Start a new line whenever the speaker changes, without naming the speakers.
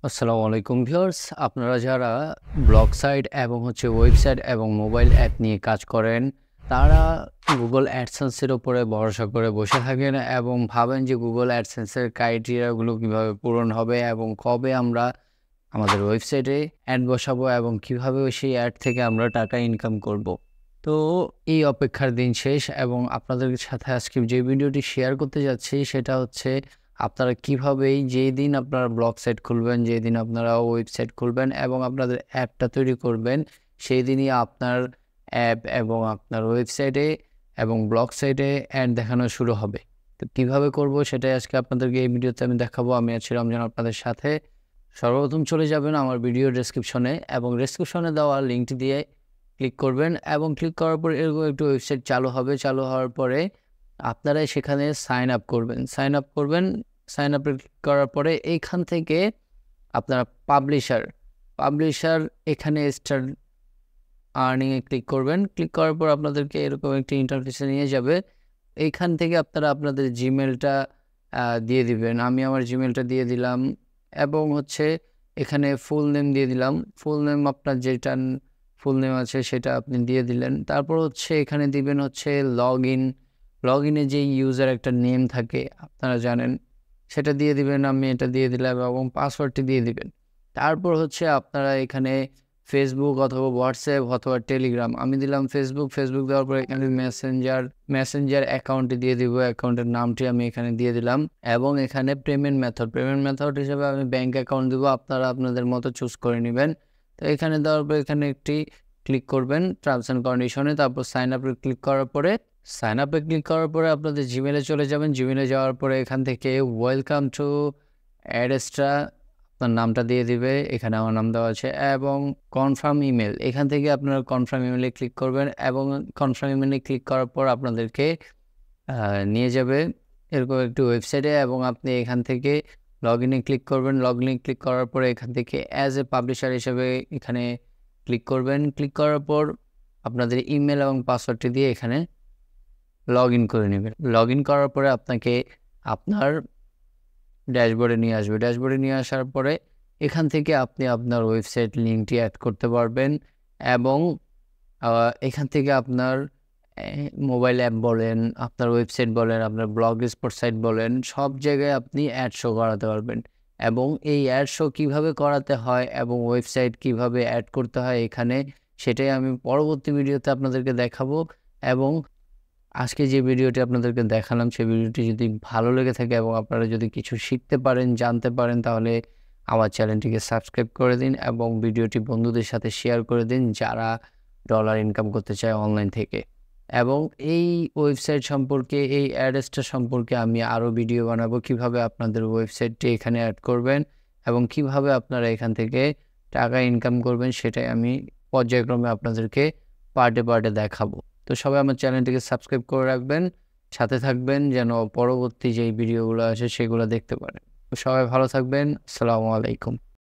আসসালামু আলাইকুম ভিউয়ার্স, আপনারা যারা ব্লগ সাইট এবং ওয়েবসাইট এবং মোবাইল অ্যাপ নিয়ে কাজ করেন, তারা গুগল অ্যাডসেন্সের উপরে ভরসা করে বসে থাকেন এবং ভাবেন যে গুগল অ্যাডসেন্সের ক্রাইটেরিয়াগুলো কিভাবে পূরণ হবে এবং কবে আমরা আমাদের ওয়েবসাইটে অ্যাড বসাবো এবং কিভাবে সেই অ্যাড থেকে আমরা টাকা ইনকাম করব। তো এই অপেক্ষার দিন শেষ এবং আপনাদের সাথে আজকে যে ভিডিওটি শেয়ার করতে যাচ্ছি সেটা হচ্ছে আপনারা কিভাবে যেই দিন আপনারা ব্লগ সাইট খুলবেন, যেই দিন আপনারা ওয়েবসাইট খুলবেন এবং আপনাদের অ্যাপটা তৈরি করবেন, সেই দিনই আপনার অ্যাপ এবং আপনার ওয়েবসাইটে এবং ব্লগ সাইটে অ্যাড দেখানো শুরু হবে। তো কিভাবে করব সেটাই আজকে আপনাদেরকে এই ভিডিওতে আমি দেখাবো। আমি আছি রমজান আপনাদের সাথে। সর্বপ্রথম চলে যাবেন আমার ভিডিও ডেসক্রিপশনে এবং ডেসক্রিপশনে দেওয়া লিঙ্কটি দিয়ে ক্লিক করবেন এবং ক্লিক করার পর এরকম একটি ওয়েবসাইট চালু হবে। চালু হওয়ার পরে আপনারা সেখানে সাইন আপ করবেন। সাইন আপে ক্লিক করার পরে এইখান থেকে আপনারা পাবলিশার এখানে স্টার্ট আর্নিংয়ে ক্লিক করবেন। ক্লিক করার পর আপনাদেরকে এরকম একটি ইন্টারফেসে নিয়ে যাবে। এইখান থেকে আপনারা আপনাদের জিমেলটা দিয়ে দিবেন। আমি আমার জিমেলটা দিয়ে দিলাম এবং এখানে ফুল নেম দিয়ে দিলাম। ফুল নেম আপনার যেটা ফুল নেম আছে সেটা আপনি দিয়ে দিলেন। তারপর এখানে দিবেন লগ ইনে যে ইউজার একটা নেম থাকে আপনারা জানেন, সেটা দিয়ে দিবেন। আমি এটা দিয়ে দিলাম এবং পাসওয়ার্ডটি দিয়ে দিবেন। তারপর আপনারা এখানে ফেসবুক অথবা হোয়াটসঅ্যাপ অথবা টেলিগ্রাম, আমি দিলাম ফেসবুক দেওয়ার পরে এখানে মেসেঞ্জার অ্যাকাউন্টটি দিয়ে দিব। অ্যাকাউন্টের নামটি আমি এখানে দিয়ে দিলাম এবং এখানে পেমেন্ট মেথড হিসেবে আমি ব্যাঙ্ক অ্যাকাউন্ট দিব। আপনারা আপনাদের মতো চুজ করে নেবেন। তো এখানে দেওয়ার পর এখানে একটি ক্লিক করবেন টার্মস অ্যান্ড কন্ডিশনে। তারপর সাইন আপে ক্লিক করার পরে আপনাদের জিমেলে চলে যাবেন। জিমেলে যাওয়ার পরে এখান থেকে ওয়েলকাম টু অ্যাডেস্ট্রা আপনার নামটা দিয়ে দিবে। এখানে আমার নাম দেওয়া আছে এবং কনফার্ম ইমেল, এখান থেকে আপনারা কনফার্ম ইমেলে ক্লিক করবেন এবং কনফার্ম ইমেলে ক্লিক করার পর আপনাদেরকে নিয়ে যাবে এরকম একটি ওয়েবসাইটে এবং আপনি এখান থেকে লগ ইনে ক্লিক করবেন। লগ ইনে ক্লিক করার পরে এখান থেকে অ্যাজ এ পাবলিশার হিসেবে এখানে ক্লিক করবেন। ক্লিক করার পর আপনাদের ইমেল এবং পাসওয়ার্ডটি দিয়ে এখানে লগ ইন করে নেবেন। লগ ইন করার পরে আপনাকে আপনার ড্যাশবোর্ডে নিয়ে আসবে। ড্যাশবোর্ডে নিয়ে আসার পরে এখান থেকে আপনি আপনার ওয়েবসাইট লিঙ্কটি অ্যাড করতে পারবেন এবং এখান থেকে আপনার মোবাইল অ্যাপ বলেন, আপনার ওয়েবসাইট বলেন, আপনার ব্লগ স্পট সাইট বলেন, সব জায়গায় আপনি অ্যাড শো করাতে পারবেন এবং এই অ্যাড শো কীভাবে করাতে হয় এবং ওয়েবসাইট কীভাবে অ্যাড করতে হয় এখানে, সেটাই আমি পরবর্তী ভিডিওতে আপনাদেরকে দেখাবো। এবং আজকে যে ভিডিওটি আপনাদেরকে দেখালাম সেই ভিডিওটি যদি ভালো লেগে থাকে এবং আপনারা যদি কিছু শিখতে পারেন, জানতে পারেন, তাহলে আমার চ্যানেলটিকে সাবস্ক্রাইব করে দিন এবং ভিডিওটি বন্ধুদের সাথে শেয়ার করে দিন যারা ডলার ইনকাম করতে চায় অনলাইন থেকে। এবং এই ওয়েবসাইট সম্পর্কে, এই অ্যাড্রেসটা সম্পর্কে আমি আরও ভিডিও বানাবো, কিভাবে আপনাদের ওয়েবসাইটটি এখানে অ্যাড করবেন এবং কিভাবে আপনারা এখান থেকে টাকা ইনকাম করবেন, সেটাই আমি পর্যায়ক্রমে আপনাদেরকে পার্টে দেখাবো। তো সবাই আমার চ্যানেলটিকে সাবস্ক্রাইব করে রাখবেন, সাথে থাকবেন যেন পরবর্তী যেই ভিডিওগুলো আছে সেগুলো দেখতে পারেন। তো সবাই ভালো থাকবেন। আসসালামু আলাইকুম।